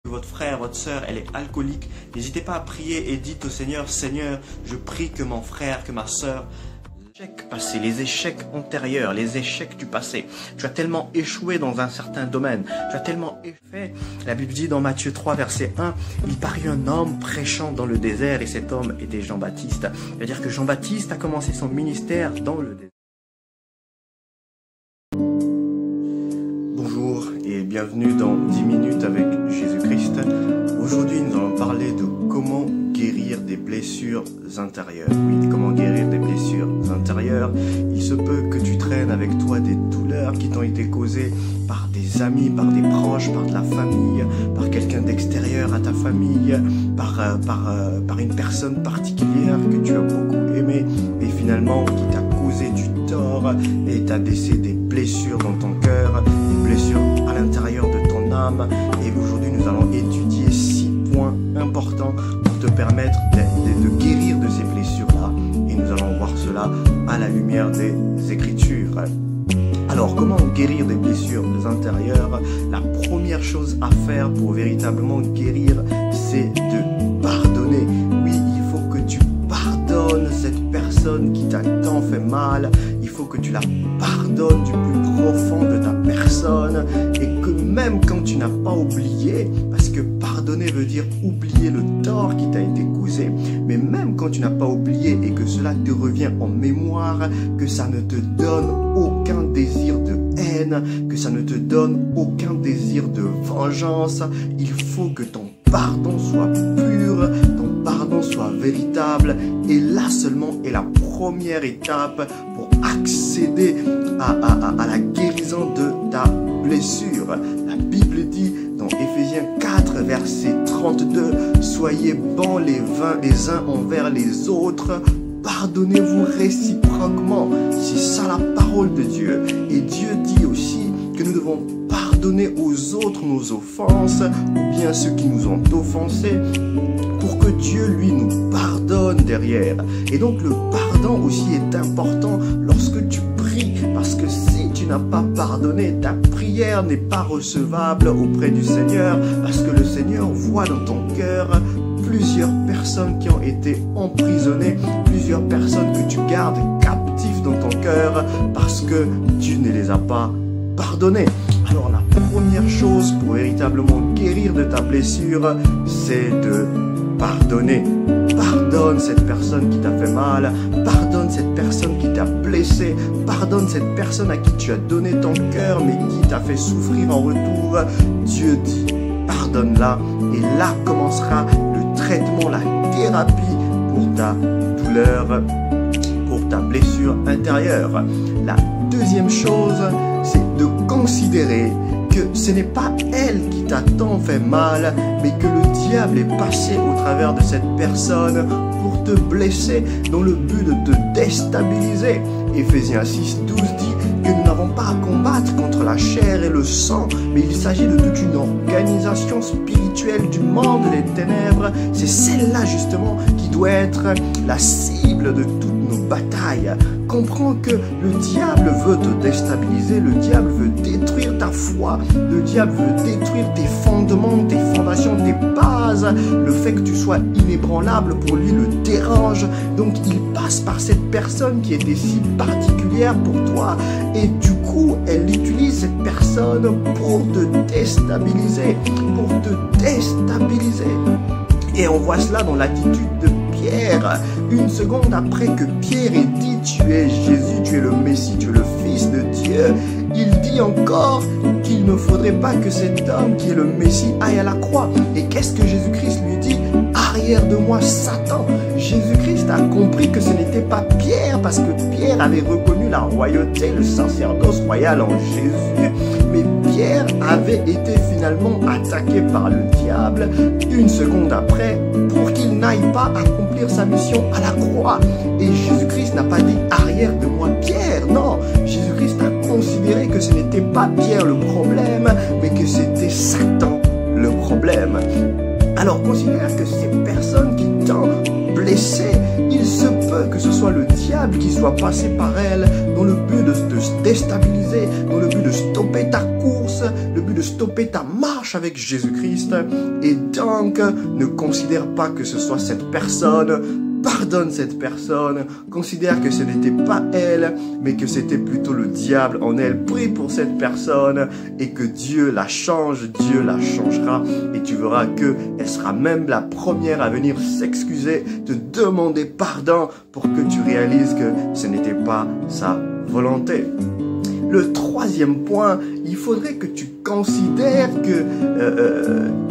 Votre frère, votre sœur, elle est alcoolique, n'hésitez pas à prier et dites au Seigneur, Seigneur, je prie que mon frère, que ma sœur, les échecs passés, les échecs antérieurs, les échecs du passé, tu as tellement échoué dans un certain domaine, tu as tellement échoué. La Bible dit dans Matthieu 3, verset 1, il parut un homme prêchant dans le désert et cet homme était Jean-Baptiste. C'est-à-dire que Jean-Baptiste a commencé son ministère dans le désert. Bonjour et bienvenue dans 10 minutes avec Jésus-Christ. Aujourd'hui, nous allons parler de comment guérir des blessures intérieures. Oui, comment guérir des blessures intérieures. Il se peut que tu traînes avec toi des douleurs qui t'ont été causées par des amis, par des proches, par de la famille, par quelqu'un d'extérieur à ta famille, par une personne particulière que tu as beaucoup aimée et finalement qui t'a causé du tort et t'a laissé des blessures dans ton cœur, des blessures à l'intérieur de ton âme. Et aujourd'hui, nous allons étudier 6 points importants pour te permettre de guérir de ces blessures-là. Et nous allons voir cela à la lumière des Écritures. Alors, comment guérir des blessures intérieures? La première chose à faire pour véritablement guérir, c'est de pardonner. Oui, il faut que tu pardonnes cette personne qui t'a tant fait mal. Il faut que tu la pardonnes du plus profond de ta personne et que même quand tu n'as pas oublié, parce que pardonner veut dire oublier le tort qui t'a été causé, mais même quand tu n'as pas oublié et que cela te revient en mémoire, que ça ne te donne aucun désir de haine, que ça ne te donne aucun désir de vengeance, il faut que ton pardon soit pur, ton pardon soit véritable, et là seulement est la première étape pour accéder à la guérison de ta blessure. La Bible dit dans Éphésiens 4, verset 32, soyez bons les uns envers les autres, pardonnez-vous réciproquement. C'est ça la parole de Dieu. Et Dieu dit aussi que nous devons pardonner aux autres nos offenses, ou bien ceux qui nous ont offensés, pour que Dieu, lui, nous pardonne derrière. Et donc le pardon aussi est important lorsque tu pries, parce que si tu n'as pas pardonné, ta prière n'est pas recevable auprès du Seigneur, parce que le Seigneur voit dans ton cœur plusieurs personnes qui ont été emprisonnées, plusieurs personnes que tu gardes captives dans ton cœur, parce que Dieu ne les a pas pardonnées. Alors la première chose pour véritablement guérir de ta blessure, c'est de pardonner. Pardonne cette personne qui t'a fait mal, pardonne cette personne qui t'a blessé, pardonne cette personne à qui tu as donné ton cœur mais qui t'a fait souffrir en retour. Dieu dit, pardonne-la, et là commencera le traitement, la thérapie pour ta douleur, pour ta blessure intérieure. La deuxième chose, c'est de considérer que ce n'est pas elle qui t'a tant fait mal, mais que le diable est passé au travers de cette personne pour te blesser dans le but de te déstabiliser. Éphésiens 6, 12 dit que nous n'avons pas à combattre contre la chair et le sang, mais il s'agit de toute une organisation spirituelle du monde des ténèbres. C'est celle-là justement qui doit être la cible de toutes nos batailles. Comprends que le diable veut te déstabiliser, le diable veut détruire ta foi, le diable veut détruire tes fondements, tes fondations, tes bases. Le fait que tu sois inébranlable pour lui le dérange, donc il passe par cette personne qui était si particulière pour toi et du coup elle utilise cette personne pour te déstabiliser, Et on voit cela dans l'attitude de Pierre. Une seconde après que Pierre ait dit « Tu es Jésus, tu es le Messie, tu es le Fils de Dieu », il dit encore qu'il ne faudrait pas que cet homme qui est le Messie aille à la croix. Et qu'est-ce que Jésus-Christ lui dit? « Arrière de moi, Satan !» Jésus-Christ a compris que ce n'était pas Pierre, parce que Pierre avait reconnu la royauté, le sacerdoce royal en Jésus. Mais Pierre avait été finalement attaqué par le diable une seconde après pour qu'il n'aille pas accomplir sa mission à la croix. Et Jésus-Christ n'a pas dit « arrière de moi Pierre ». Non, Jésus-Christ a considéré que ce n'était pas Pierre le problème, mais que c'était Satan le problème. Alors considère que ces personnes qui t'ont blessé, il se peut que ce soit le diable qui soit passé par elle dans le but de te déstabiliser, dans le but de stopper ta course, le but de stopper ta marche avec Jésus-Christ. Et donc, ne considère pas que ce soit cette personne. Pardonne cette personne, considère que ce n'était pas elle, mais que c'était plutôt le diable en elle. Prie pour cette personne et que Dieu la change, Dieu la changera. Et tu verras qu'elle sera même la première à venir s'excuser, te demander pardon pour que tu réalises que ce n'était pas sa volonté. Le troisième point, il faudrait que tu considères que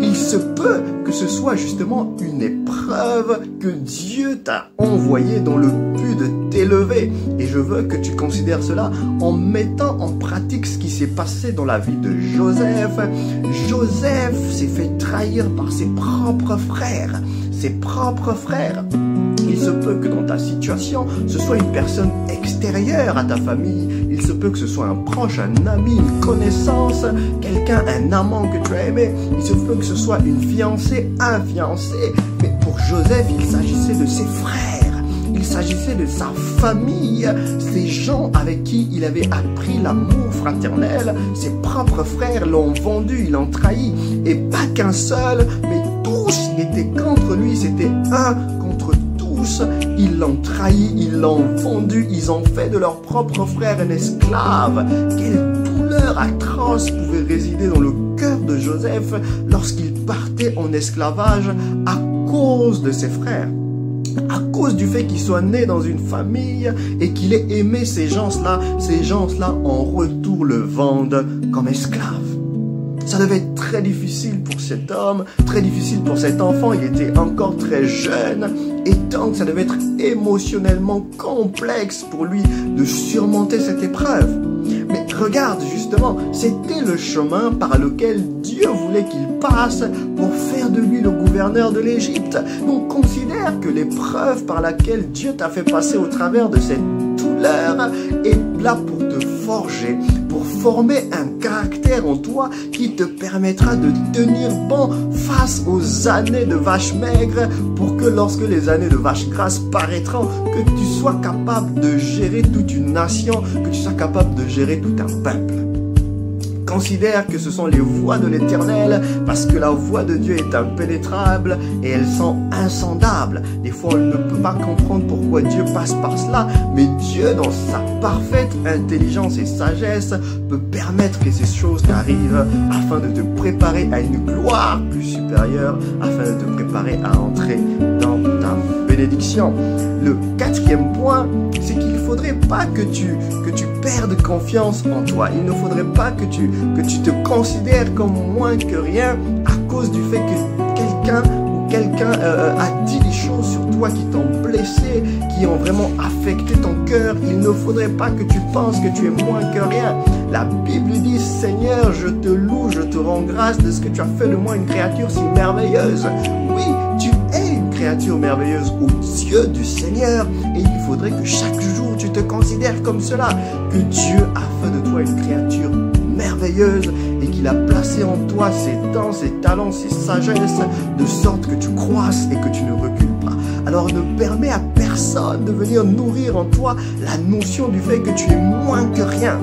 il se peut que ce soit justement une épreuve que Dieu t'a envoyée dans le but de t'élever. Et je veux que tu considères cela en mettant en pratique ce qui s'est passé dans la vie de Joseph. Joseph s'est fait trahir par ses propres frères. Ses propres frères. Il se peut que dans ta situation, ce soit une personne extérieure à ta famille. Il se peut que ce soit un proche, un ami, une connaissance, quelqu'un, un amant que tu as aimé. Il se peut que ce soit une fiancée, un fiancé. Mais pour Joseph, il s'agissait de ses frères. Il s'agissait de sa famille, ces gens avec qui il avait appris l'amour fraternel. Ses propres frères l'ont vendu, ils l'ont trahi. Et pas qu'un seul, mais tous étaient contre lui. C'était un contre tous. Ils l'ont trahi, ils l'ont vendu, ils ont fait de leur propre frère un esclave. Quelle douleur atroce pouvait résider dans le cœur de Joseph lorsqu'il partait en esclavage à cause de ses frères. À cause du fait qu'il soit né dans une famille et qu'il ait aimé ces gens-là en retour le vendent comme esclave. Ça devait être très difficile pour cet homme, très difficile pour cet enfant, il était encore très jeune, et donc ça devait être émotionnellement complexe pour lui de surmonter cette épreuve. Mais regarde justement, c'était le chemin par lequel Dieu voulait qu'il passe pour faire de lui le gouverneur de l'Égypte. Donc considère que l'épreuve par laquelle Dieu t'a fait passer au travers de cette douleur est là pour te forger, pour former un caractère en toi qui te permettra de tenir bon face aux années de vaches maigres, pour que lorsque les années de vaches grasses paraîtront, que tu sois capable de gérer toute une nation, que tu sois capable de gérer tout un peuple. Considère que ce sont les voies de l'Éternel, parce que la voie de Dieu est impénétrable et elles sont insondables. Des fois, on ne peut pas comprendre pourquoi Dieu passe par cela, mais Dieu, dans sa parfaite intelligence et sagesse, peut permettre que ces choses t'arrivent afin de te préparer à une gloire plus supérieure, afin de te préparer à entrer dans ta bénédiction. Le quatrième point, c'est qu'il ne faudrait pas que tu perdes confiance en toi. Il ne faudrait pas que tu te considères comme moins que rien à cause du fait que quelqu'un a dit des choses sur toi qui t'ont blessé, qui ont vraiment affecté ton cœur. Il ne faudrait pas que tu penses que tu es moins que rien. La Bible dit: Seigneur, je te loue, je te rends grâce de ce que tu as fait de moi une créature si merveilleuse. Oui, tu es une créature merveilleuse aux yeux du Seigneur, et il faudrait que chaque jour tu te considères comme cela, que Dieu a fait de toi une créature merveilleuse et qu'il a placé en toi ses dons, ses talents, ses sagesses, de sorte que tu croisses et que tu ne recules pas. Alors ne permets à personne de venir nourrir en toi la notion du fait que tu es moins que rien.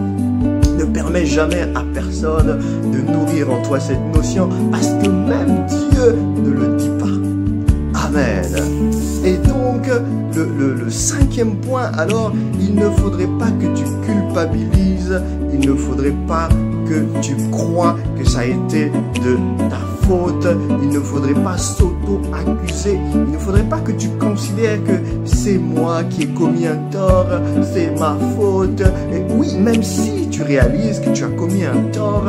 Ne permets jamais à personne de nourrir en toi cette notion, parce que même Dieu ne le dit pas. Amen. Et donc, le cinquième point, alors, il ne faudrait pas que tu culpabilises, il ne faudrait pas que tu crois que ça a été de ta faute, il ne faudrait pas s'auto-accuser, il ne faudrait pas que tu considères que c'est moi qui ai commis un tort, c'est ma faute. Et oui, même si tu réalises que tu as commis un tort,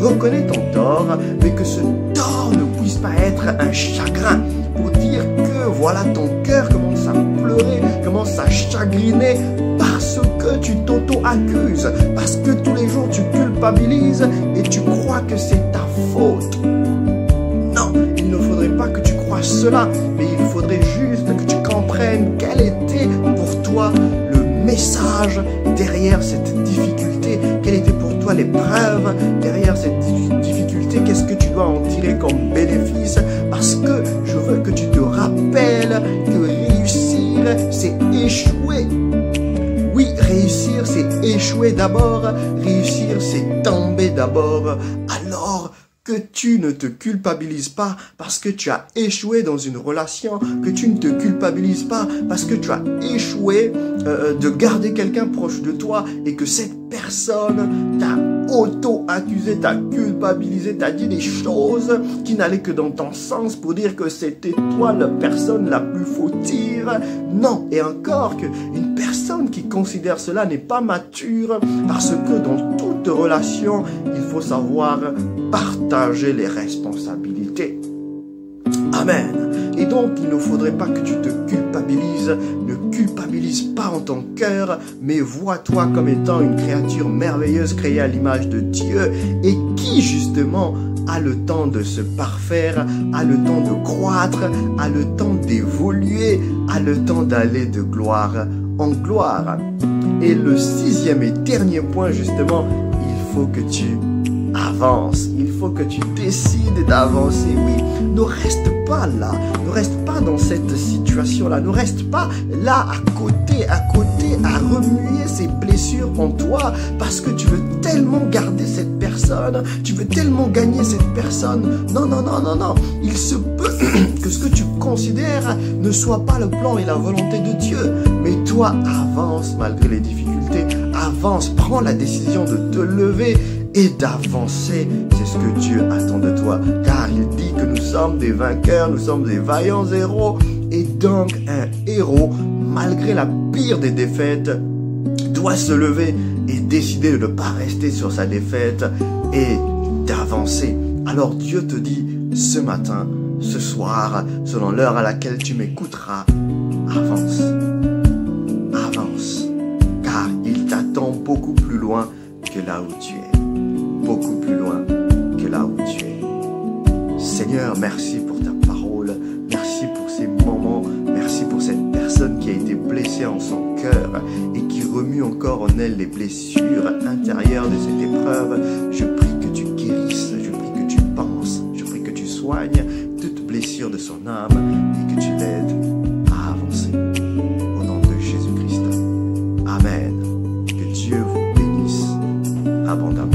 reconnais ton tort, mais que ce tort ne puisse pas être un chagrin pour dire que voilà, ton cœur commence à pleurer, commence à chagriner parce que tu t'auto-accuses, parce que tous les jours tu culpabilises et tu crois que c'est ta faute. Non, il ne faudrait pas que tu crois cela, mais il faudrait juste que tu comprennes quel était pour toi le message derrière cette difficulté, quelle était pour toi l'épreuve derrière cette difficulté, qu'est-ce que tu dois en tirer comme bénéfice, parce que je veux que tu te rappelles que réussir c'est échouer. Oui, réussir, c'est échouer d'abord. Réussir, c'est tomber d'abord. Alors que tu ne te culpabilises pas parce que tu as échoué dans une relation, que tu ne te culpabilises pas parce que tu as échoué de garder quelqu'un proche de toi et que cette personne t'a auto-accusé, t'a culpabilisé, t'a dit des choses qui n'allaient que dans ton sens pour dire que c'était toi la personne la plus fautive. Non, et encore qu'une personne qui considère cela n'est pas mature parce que dans toute relation, il faut savoir partager les responsabilités. Amen. Et donc, il ne faudrait pas que tu te culpabilises. Ne culpabilise pas en ton cœur, mais vois-toi comme étant une créature merveilleuse créée à l'image de Dieu et qui, justement, a le temps de se parfaire, a le temps de croître, a le temps d'évoluer, a le temps d'aller de gloire en gloire. Et le 6e et dernier point, justement, il faut que tu avance, il faut que tu décides d'avancer, oui. Ne reste pas là, ne reste pas dans cette situation-là, ne reste pas là à côté, à remuer ces blessures en toi parce que tu veux tellement garder cette personne, tu veux tellement gagner cette personne. Non, non, non, non, non. Il se peut que ce que tu considères ne soit pas le plan et la volonté de Dieu, mais toi avance malgré les difficultés, avance, prends la décision de te lever et d'avancer. C'est ce que Dieu attend de toi, car il dit que nous sommes des vainqueurs, nous sommes des vaillants héros, et donc un héros, malgré la pire des défaites, doit se lever et décider de ne pas rester sur sa défaite et d'avancer. Alors Dieu te dit ce matin, ce soir, selon l'heure à laquelle tu m'écouteras, avance, avance, car il t'attend beaucoup plus loin que là où tu es. Beaucoup plus loin que là où tu es. Seigneur, merci pour ta parole, merci pour ces moments, merci pour cette personne qui a été blessée en son cœur et qui remue encore en elle les blessures intérieures de cette épreuve. Je prie que tu guérisses, je prie que tu penses, je prie que tu soignes toute blessure de son âme et que tu l'aides à avancer. Au nom de Jésus-Christ. Amen. Que Dieu vous bénisse abondamment.